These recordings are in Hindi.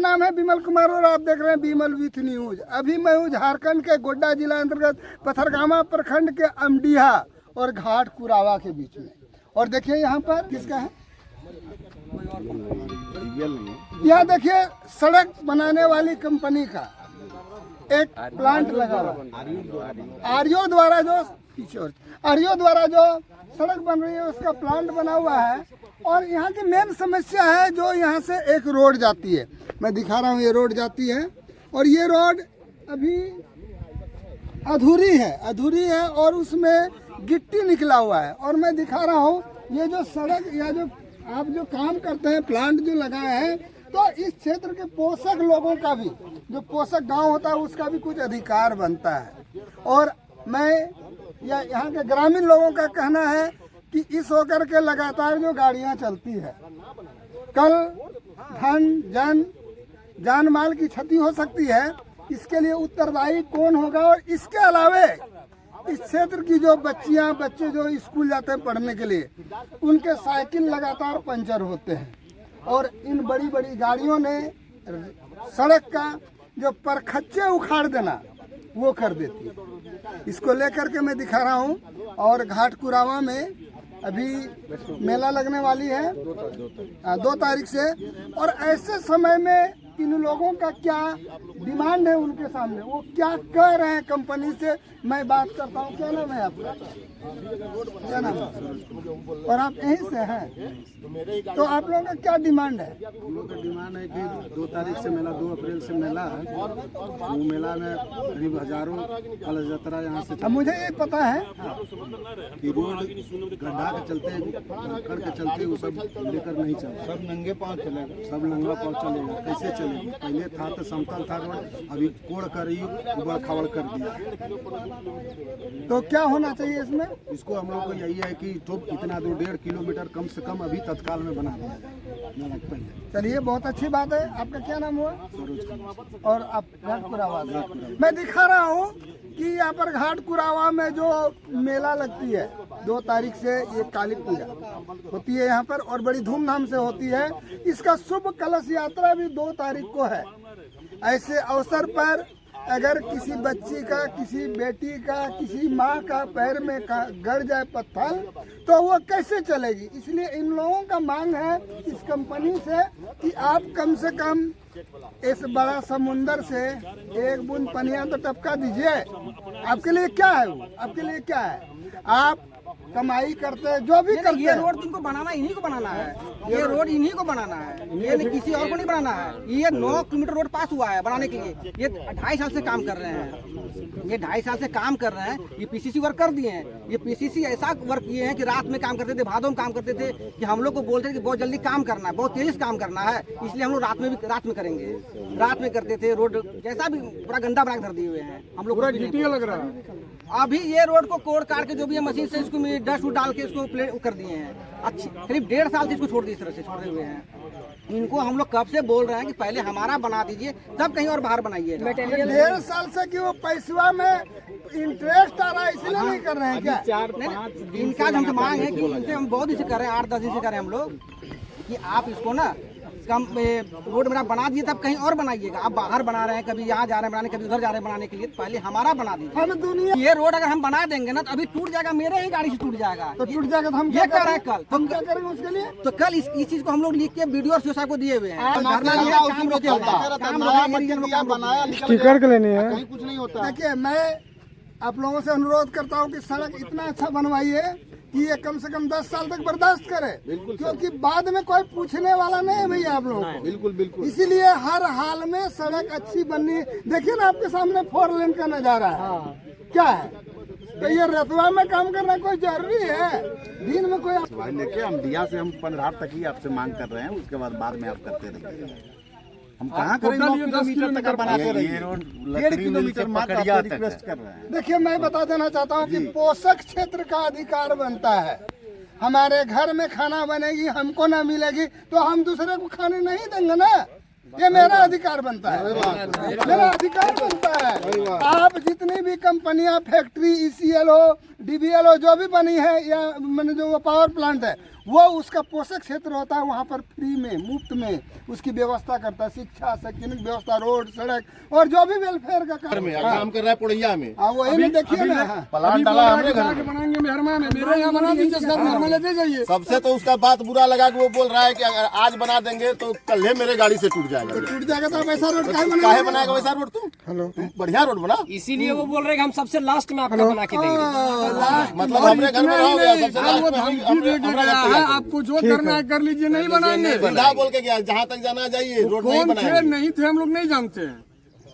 नाम है विमल कुमार और आप देख रहे हैं विमल विथ न्यूज। अभी मैं हूँ झारखंड के गोड्डा जिला अंतर्गत पथरगामा प्रखंड के अमडीहा और घाट कुरावा के बीच में। और देखिए यहाँ पर किसका है, यहाँ देखिए सड़क बनाने वाली कंपनी का एक प्लांट लगा हुआ, आर्यो द्वारा जो पीछे आर्यो द्वारा जो सड़क बन रही है उसका प्लांट बना हुआ है। और यहाँ की मेन समस्या है जो यहाँ से एक रोड जाती है, मैं दिखा रहा हूँ, ये रोड जाती है और ये रोड अभी अधूरी है और उसमें गिट्टी निकला हुआ है। और मैं दिखा रहा हूँ ये जो सड़क या जो आप जो काम करते हैं, प्लांट जो लगाए हैं, तो इस क्षेत्र के पोषक लोगों का भी, जो पोषक गांव होता है उसका भी कुछ अधिकार बनता है। और मैं यहाँ के ग्रामीण लोगों का कहना है कि इस होकर के लगातार जो गाड़ियां चलती है, कल धन जान माल की क्षति हो सकती है, इसके लिए उत्तरदायी कौन होगा। और इसके अलावे इस क्षेत्र की जो बच्चे जो स्कूल जाते हैं पढ़ने के लिए, उनके साइकिल लगातार पंचर होते हैं और इन बड़ी बड़ी गाड़ियों ने सड़क का जो परखच्चे उखाड़ देना वो कर देती है। इसको लेकर के मैं दिखा रहा हूँ। और घाट कुरावा में अभी मेला लगने वाली है 2 तारीख से। और ऐसे समय में इन लोगों का क्या डिमांड है उनके सामने, वो क्या कह रहे हैं कंपनी से, मैं बात करता हूँ। क्या नाम है आपका? क्या नाम है? और आप यहीं से हैं, तो आप लोगों का क्या डिमांड है? हम लोग का डिमांड है कि 2 तारीख से मेला, 2 अप्रैल से मेला है। वो मेला में करीब हजारों कलश यात्रा यहाँ से। अब मुझे ये पता है कि रोड गड्ढा के चलते, कर के चलते वो सब लेकर नहीं चलता, सब नंगे पाँव चलेगा, सब नंगा पाँव चलेगा। कैसे चलेगा? पहले था तो समतल था रोड, अभी कोड़ कर ही उबड़ खाबड़ कर दिया। तो क्या होना चाहिए इसमें? इसको हम लोग को यही है कि जो इतना 1.5 किलोमीटर कम से कम अभी तत्काल में बना दिया जाए पहले। चलिए, बहुत अच्छी बात है। आपका क्या नाम हुआ? सरोज। और आप घाट कुरावा से। मैं दिखा रहा हूँ कि यहाँ पर घाट कुरावा में जो मेला लगती है 2 तारीख से, ये काली पूजा होती है यहाँ पर और बड़ी धूमधाम से होती है। इसका शुभ कलश यात्रा भी 2 तारीख को है। ऐसे अवसर पर अगर किसी बच्ची का, किसी बेटी का, किसी माँ का पैर में गड़ जाए पत्थर, तो वो कैसे चलेगी? इसलिए इन लोगों का मांग है इस कंपनी से कि आप कम से कम इस बड़ा समुंदर से एक बूंद पनिया तो टपका दीजिए। आपके लिए क्या है वो? आपके लिए क्या है? आप कमाई करते हैं, जो भी करते हैं। ये रोड तुमको बनाना, इन्हीं को बनाना है। ये रोड इन्हीं को बनाना है, ये नहीं किसी और को नहीं बनाना है। ये 9 किलोमीटर रोड पास हुआ है बनाने के लिए। ये 2.5 साल से काम कर रहे हैं, ये 2.5 साल से काम कर रहे हैं। ये पीसीसी वर्क कर दिए हैं। ये पीसीसी ऐसा वर्क किए हैं कि रात में काम करते थे, भादों में काम करते थे, कि हम लोग को बोलते थे कि बहुत जल्दी काम करना है, बहुत तेजी से काम करना है, इसलिए हम लोग रात में करेंगे। रात में करते थे। रोड जैसा भी पूरा गंदा बना धर दिए हुए हैं हम लोग, लग रहा है। अभी ये रोड को कोड़ काट के जो भी है मशीन से इसको डस्ट डाल के इसको प्लेट कर दिए हैं। अच्छी करीब 1.5 साल से इसको छोड़ दिए, इस तरह से छोड़े हुए हैं। इनको हम लोग कब से बोल रहे हैं कि पहले हमारा बना दीजिए, तब कहीं और बाहर बनाइए। 1.5 साल से कि वो पैसवा में इंटरेस्ट आ रहा है, इसलिए नहीं कर रहे हैं क्या? इनका हमसे मांग है कि इनसे हम बहुत इसे कर रहे हैं, 8-10 दिन से कर रहे हैं हम लोग, कि आप इसको ना कम रोड मेरा बना दिए, तब कहीं और बनाइएगा। आप बाहर बना रहे हैं, कभी यहाँ जा रहे हैं बनाने, कभी उधर जा रहे हैं बनाने के लिए, पहले हमारा बना दीजिए। ये रोड अगर हम बना देंगे ना तो अभी टूट जाएगा, मेरे ही गाड़ी से टूट जाएगा। तो टूट जाएगा तो हम ये कर रहे हैं। कल हम क्या करेंगे उसके लिए? तो कल इस चीज को हम लोग लिख के वीडियो और साहब को दिए हुए हैं। स्टिकर के लेने हैं, कहीं कुछ नहीं होता। देखिए, मैं आप लोगों से अनुरोध करता हूँ कि सड़क इतना अच्छा बनवाइए कि ये कम से कम 10 साल तक बर्दाश्त करे, क्योंकि बाद में कोई पूछने वाला नहीं है भैया आप लोगों को। बिल्कुल। इसीलिए हर हाल में सड़क अच्छी बननी। देखिए ना, आपके सामने 4 लेन का नजारा है। क्या है? तो ये रतवा में काम करना कोई जरूरी है? दिन में कोई लेके हम दिया से हम 15 तक ही आपसे मांग कर रहे हैं, उसके बाद में आप करते रहिए। हम कहाँ करेंगे? 9 किलोमीटर तक बनाते रहिए। ये रोड 1.5 किलोमीटर पकड़िया रिक्वेस्ट कर रहे हैं। देखिए, मैं बता देना चाहता हूँ कि पोषक क्षेत्र का अधिकार बनता है। हमारे घर में खाना बनेगी, हमको ना मिलेगी तो हम दूसरे को खाने नहीं देंगे ना। ये मेरा अधिकार बनता है, मेरा अधिकार बनता है। आप जितनी भी कंपनियां, फैक्ट्री, ECL हो, DBL हो, जो भी बनी है या मैंने जो पावर प्लांट है, वो उसका पोषक क्षेत्र होता है, वहाँ पर फ्री में, मुफ्त में उसकी व्यवस्था करता है। शिक्षा, शैक्षणिक व्यवस्था, रोड, सड़क और जो भी वेलफेयर का काम कर रहा है पुड़ैया में। वो नहीं देखिए ना, प्लांट डाला हमने घर में। बनाएंगे मेहरबान है, मेरे यहाँ बना दीजिए सर, मेहरबान लेते जाइए। सबसे तो उसका बात बुरा लगा कि वो बोल रहा है कि अगर आज बना देंगे तो कल ही मेरे गाड़ी से टूट जाएगा। टूट जाएगा तो वैसा रोड काहे बनाएगा वैसा रोड? तुम बढ़िया रोड बना। इसीलिए वो बोल रहे हैं कि हम सबसे लास्ट में आपका बना के देंगे। मतलब हमरे घर में रहोगे सबसे लास्ट में हमरा घर पे आपको जो करना है कर लीजिए, नहीं बनाएंगे। सीधा बोल के गया जहाँ तक जाना जाइए, रोड नहीं कौन थे बनाएंगे। नहीं थे हम लोग नहीं जानते हैं,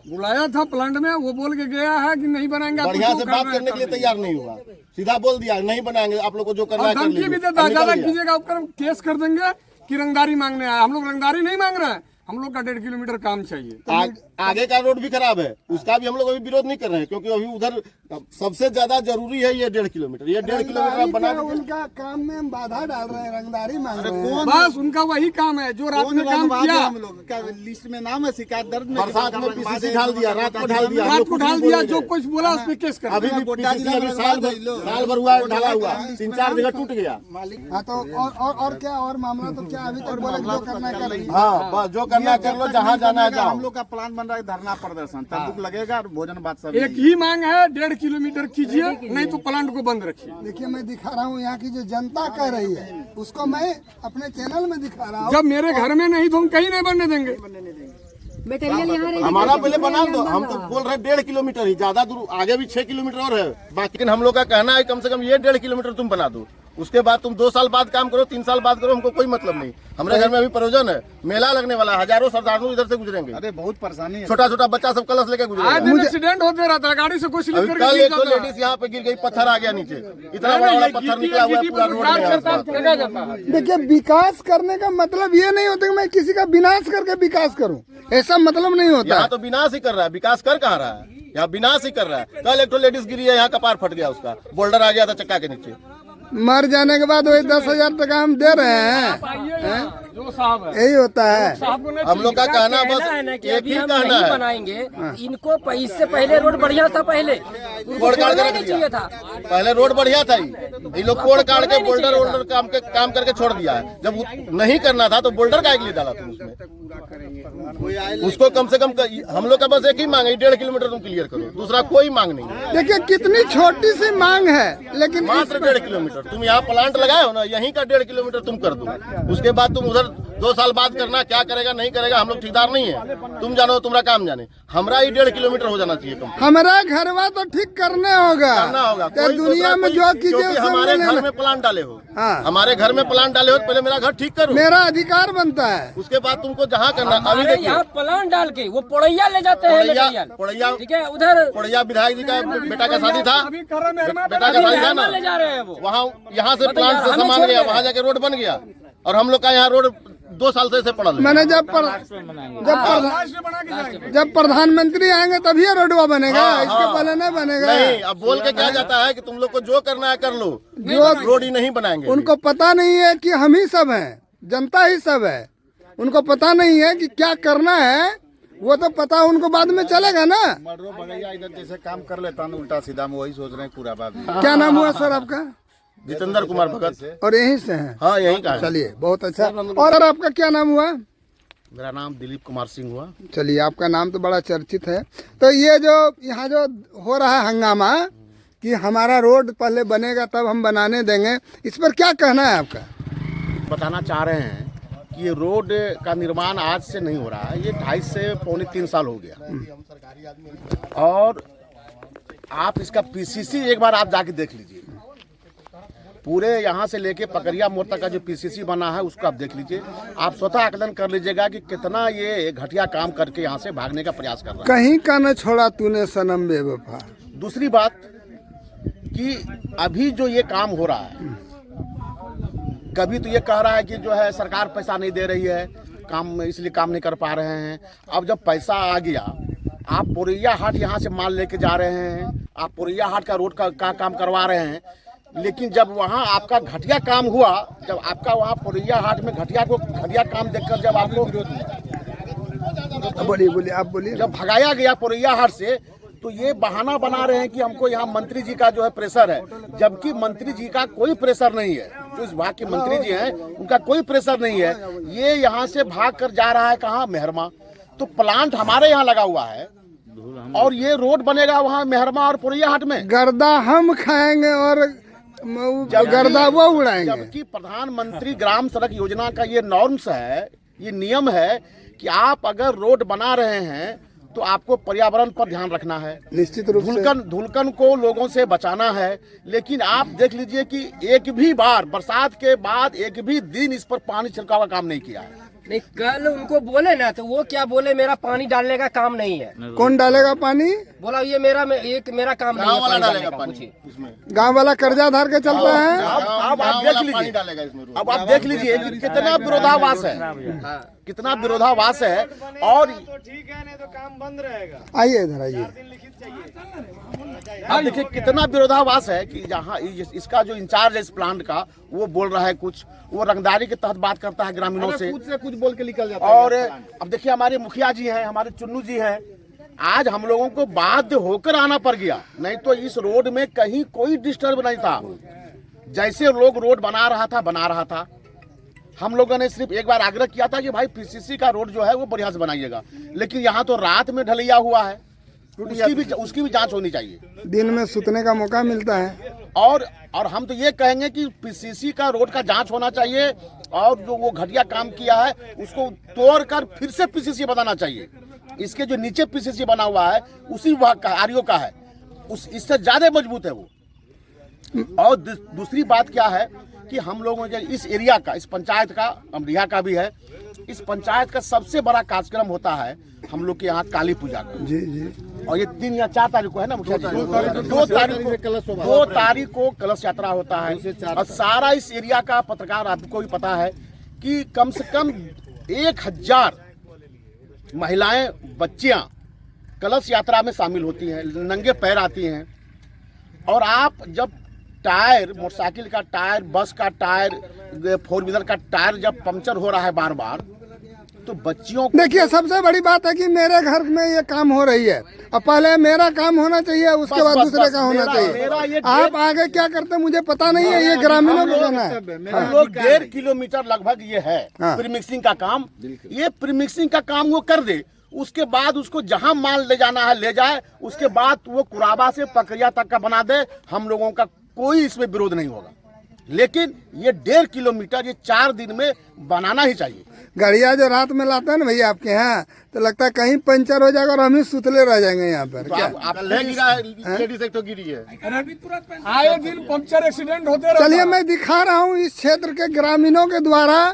बुलाया था प्लांट में, वो बोल के गया है कि नहीं बनाएंगे। आपको बढ़िया जो से करना बात है करने के लिए कर तैयार नहीं हुआ, सीधा बोल दिया नहीं बनाएंगे, आप लोग को जो करना है कर धमकी लीजिए। भी देता है, ज्यादा कीजिएगा ऊपर केस कर देंगे कि रंगदारी मांगने आए। हम लोग रंगदारी नहीं मांग रहे हैं, हम लोग का 1.5 किलोमीटर काम चाहिए। आगे का रोड भी खराब है, उसका भी हम लोग अभी विरोध नहीं कर रहे हैं, क्योंकि अभी उधर सबसे ज्यादा जरूरी है ये 1.5 किलोमीटर। ये 1.5 किलोमीटर आप बना दीजिए। उनका काम में हम बाधा डाल रहे हैं, रंगदारी मांग रहे हैं। बस उनका वही काम है जो रात में काम किया, हम लोग क्या लिस्ट में नाम है, शिकायत दर्ज में बरसात में PCC ढाल दिया, रात को ढाल दिया, हम रात लोग को कुछ ढाल नहीं दिया, बोलेंगे। जो कुछ बोला उस पर केस कर अभी भी PCC अभी साल भर हुआ है ढाला हुआ, 3-4 जगह टूट गया। हाँ तो और क्या और मामला तो क्या अभी तक बोले जो करना है कर लीजिए। हाँ बस जो करना है कर लो, जहाँ जाना है जाओ। हम लोग का प्लान बन रहा है धरना प्रदर्शन, तंदूक लगेगा और भोजन बात सब। एक ही मांग है, 1.5 किलोमीटर कीजिए, नहीं तो प्लांट को बंद रखिए। देखिए मैं दिखा रहा हूँ यहाँ की जो जनता कह रही है, उसको मैं अपने चैनल में दिखा रहा हूँ। जब मेरे घर में नहीं तो हम कहीं नहीं बनने देंगे। मटेरियल यहाँ हमारा पहले बना दो, हम तो बोल रहे 1.5 किलोमीटर ही, ज्यादा दूर आगे भी 6 किलोमीटर और है बाकी। लेकिन हम लोग का कहना है कम से कम ये 1.5 किलोमीटर तुम बना दो, उसके बाद तुम 2 साल बाद काम करो, 3 साल बाद करो, हमको कोई मतलब नहीं। हमारे घर में अभी प्रयोजन है, मेला लगने वाला है, हजारों श्रद्धालु इधर से गुजरेंगे। अरे बहुत परेशानी है, छोटा छोटा बच्चा सब कलश लेके आज गुजरेगा। दिन एक्सीडेंट होते रहता है, गाड़ी से कोई स्लिप अभी करके कल गिर एक तो जाता है। लेडीज यहाँ पे गिर गई, पत्थर आ गया नीचे, इतना बड़ा बड़ा पत्थर निकला हुआ है पूरा रोड में आसपास। फेंका जाता है। देखिए विकास करने का मतलब ये नहीं होता कि मैं किसी का विनाश करके विकास करूं, ऐसा मतलब नहीं होता। यहाँ तो विनाश ही कर रहा है, विकास कर कहाँ रहा है, यहाँ विनाश ही कर रहा है। कल एक तो लेडीज गिरी है, यहाँ कपार फट गया, उसका बोल्डर आ गया था चक्का के नीचे। मर जाने के बाद वही 10,000 टका हम दे रहे हैं, जो साहब है यही होता है। साहब को नहीं हम लोग का कहना बस है ना कि एक अभी ही हम कहना नहीं है, बनाएंगे, इसको इससे पहले रोड बढ़िया था, पहले कोड़ काट के रख नहीं चाहिए दिया। था। पहले रोड बढ़िया था, ये लोग कोड़ काट के बोल्डर वोल्डर काम करके छोड़ दिया है। जब नहीं करना था तो बोल्डर का एक लिए डाला तुम उसमें, उसको कम से कम हम लोग का बस एक ही मांग है, 1.5 किलोमीटर तुम क्लियर करो, दूसरा कोई मांग नहीं है। देखिए कितनी छोटी सी मांग है, लेकिन मात्र 1.5 किलोमीटर तुम यहाँ प्लांट लगाए हो ना, यहीं का 1.5 किलोमीटर तुम कर दो, उसके बाद तुम उधर 2 साल बाद करना, क्या करेगा नहीं करेगा हम लोग ठेकेदार नहीं है, तुम जानो तुम्हारा काम जाने। हमरा ही 1.5 किलोमीटर हो जाना चाहिए कम, हमारा घरवा तो ठीक करने होगा, करना होगा। तो कोई दुनिया में दूसरा जो कीजिए क्योंकि सब हमारे ले घर लेना। में प्लांट डाले हो, हाँ। हमारे घर में प्लांट डाले हो तो पहले मेरा घर ठीक करो, मेरा अधिकार बनता है। उसके बाद तुमको जहाँ करना। अभी हमारे देखिए यहाँ प्लान डाल के वो पोड़ैया ले जाते हैं मटेरियल, पोड़ैया ठीक है, उधर पोड़ैया विधायक जी का बेटा का शादी था, अभी कर रहे मेहरबान बेटा का शादी था ना, ले जा रहे हैं वो। वहाँ यहाँ से प्लांट से हमें सामान छोड़ गया, दे वहाँ जाके रोड बन गया, और हम लोग का यहाँ रोड 2 साल से ऐसे पड़ा है। मैंने जब लास्ट में बना के जाएंगे। जब प्रधानमंत्री आएंगे तभी ये रोडवा बनेगा, हाँ, इसके हाँ। पहले नहीं बनेगा। नहीं, अब बोल के क्या जाता है कि तुम लोग को जो करना है कर लो, जो रोड ही नहीं बनाएंगे। उनको पता नहीं है कि हम ही सब हैं, जनता ही सब है, उनको पता नहीं है कि क्या करना है, वो तो पता उनको बाद में चलेगा ना। मर्रो बगैया इधर जैसे काम कर लेता हूँ उल्टा सीधा, हम वही सोच रहे हैं पूरा बात। क्या नाम हुआ सर आपका? जितेंद्र कुमार भगत। और यहीं से हैं? हाँ यही का है। चलिए बहुत अच्छा। और सर आपका क्या नाम हुआ? मेरा नाम दिलीप कुमार सिंह हुआ। चलिए आपका नाम तो बड़ा चर्चित है। तो ये जो यहाँ जो हो रहा है हंगामा कि हमारा रोड पहले बनेगा तब हम बनाने देंगे, इस पर क्या कहना है आपका? बताना चाह रहे हैं कि ये रोड का निर्माण आज से नहीं हो रहा है, ये 2.5 से पौने 3 साल हो गया। और आप इसका PCC एक बार आप जाके देख लीजिए, पूरे यहाँ से लेके पकड़िया मोड़ तक का जो PCC बना है उसको आप देख लीजिए, आप स्वतः आकलन कर लीजिएगा कि कितना ये घटिया काम करके यहाँ से भागने का प्रयास कर रहा है। कहीं का न छोड़ा तूने सनम बेवफा। दूसरी बात कि अभी जो ये काम हो रहा है, कभी तो ये कह रहा है कि जो है सरकार पैसा नहीं दे रही है, काम इसलिए काम नहीं कर पा रहे हैं। अब जब पैसा आ गया, आप पोरैया हाट यहाँ से माल लेके जा रहे हैं, आप पोरैया हाट का रोड का काम करवा रहे हैं, लेकिन जब वहाँ आपका घटिया काम हुआ, जब आपका वहाँ पोरैया हाट में घटिया काम देखकर जब आपको बोलिए बोलिए, आप बोलिए। जब भगाया गया पुरैया हाट से, तो ये बहाना बना रहे हैं कि हमको यहाँ मंत्री जी का जो है प्रेशर है, जबकि मंत्री जी का कोई प्रेशर नहीं है। जो इस विभाग के मंत्री जी हैं उनका कोई प्रेशर नहीं है। ये यहाँ से भाग कर जा रहा है कहाँ, मेहरमा। तो प्लांट हमारे यहाँ लगा हुआ है और ये रोड बनेगा वहाँ मेहरमा और पुरैया हाट में। गर्दा हम खाएंगे और गर्दा वो उड़ाएंगे। जबकि प्रधानमंत्री ग्राम सड़क योजना का ये नॉर्म्स है, ये नियम है कि आप अगर रोड बना रहे हैं तो आपको पर्यावरण पर ध्यान रखना है, निश्चित रूप से धुलकन को लोगों से बचाना है। लेकिन आप देख लीजिए कि एक भी बार बरसात के बाद एक भी दिन इस पर पानी छिड़काव का काम नहीं किया है। नहीं, कल उनको बोले ना तो वो क्या बोले, मेरा पानी डालने का काम नहीं है। कौन डालेगा पानी? बोला ये मेरा काम नहीं है, पानी डालने का। पूछिए, गांव वाला कर्जा धार के चलता है। अब आप देख लीजिए, अब आप देख लीजिए कि कितना विरोधाभास है, कितना विरोधाभास है। और आइए इधर आइए। अब देखिए कितना विरोधाभास है कि यहाँ इसका जो इंचार्ज है इस प्लांट का, वो बोल रहा है कुछ, वो रंगदारी के तहत बात करता है ग्रामीणों से कुछ बोल के निकल जाता है। और अब देखिए हमारे मुखिया जी हैं, हमारे चुन्नू जी हैं, आज हम लोगों को बाध्य होकर आना पड़ गया, नहीं तो इस रोड में कहीं कोई डिस्टर्ब नहीं था। जैसे लोग रोड बना रहा था। हम लोगों ने सिर्फ एक बार आग्रह किया था कि भाई पीसीसी का रोड जो है वो बढ़िया से बनाइएगा, लेकिन यहाँ तो रात में ढलैया हुआ है, उसकी भी जांच होनी चाहिए। दिन में सुतने का मौका मिलता है। और हम तो ये कहेंगे कि पीसीसी का रोड का जांच होना चाहिए और जो वो घटिया काम किया है उसको तोड़कर फिर से पीसीसी बनाना चाहिए। इसके जो नीचे पीसीसी बना हुआ है उसी विभाग का, आरईओ का है, इससे ज्यादा मजबूत है वो। और दूसरी बात क्या है कि हम लोगों के इस एरिया का, इस पंचायत का, अमरिया का भी है, इस पंचायत का सबसे बड़ा कार्यक्रम होता है हम लोग के यहाँ काली पूजा का। जी जी। और ये 3 या 4 तारीख को है ना मुखिया जी? 2 तारीख को कलश यात्रा होता है। और सारा इस एरिया का पत्रकार आपको भी पता है कि कम से कम 1000 महिलाएं, बच्चियां कलश यात्रा में शामिल होती हैं, नंगे पैर आती हैं। और आप जब टायर, मोटरसाइकिल का टायर, बस का टायर, 4 व्हीलर का टायर जब पंचर हो रहा है बार बार, तो बच्चियों को देखिए सबसे बड़ी बात है कि मेरे घर में ये काम हो रही है, और पहले मेरा काम होना चाहिए, उसके बाद दूसरे का होना चाहिए। आप आगे क्या करते हैं मुझे पता नहीं है, ये ग्रामीणों को करना है। हम लोग 1.5 किलोमीटर लगभग ये है प्रीमिक्सिंग का काम। ये प्रीमिक्सिंग का काम वो कर दे, उसके बाद उसको जहां माल ले जाना है ले जाए, उसके बाद वो कुराबा से पकरिया तक का बना दे। हम लोगों का कोई इसमें विरोध नहीं होगा, लेकिन ये 1.5 किलोमीटर ये 4 दिन में बनाना ही चाहिए। गाड़िया जो रात में लाता है ना भैया आपके यहाँ, तो लगता है कहीं पंचर हो जाएगा और हम ही सुतले रह जाएंगे यहाँ पर। तो क्या आप लेडीज एक तो गिरी है, आए दिन पंक्चर एक्सीडेंट होते रहता है। चलिए मैं दिखा रहा हूँ इस क्षेत्र के ग्रामीणों के द्वारा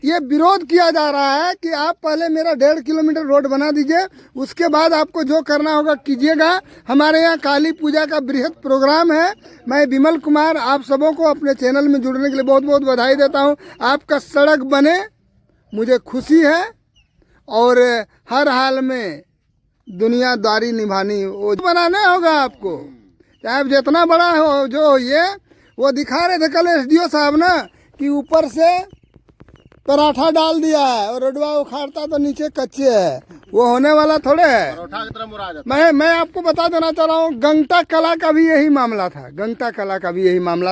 ये विरोध किया जा रहा है कि आप पहले मेरा 1.5 किलोमीटर रोड बना दीजिए, उसके बाद आपको जो करना होगा कीजिएगा। हमारे यहाँ काली पूजा का बृहद प्रोग्राम है। मैं विमल कुमार आप सबों को अपने चैनल में जुड़ने के लिए बहुत बहुत बधाई देता हूँ। आपका सड़क बने मुझे खुशी है, और हर हाल में दुनियादारी निभानी वो बनाना होगा आपको, चाहे जितना बड़ा हो जो ये। वो दिखा रहे थे कल एसडीओ साहब ना कि ऊपर से पराठा डाल दिया है और रोडवा उखाड़ता तो नीचे कच्चे है, वो होने वाला थोड़े है। मैं आपको बता देना चाह रहा हूँ, गंगटा कला का भी यही मामला था, गंगटा कला का भी यही मामला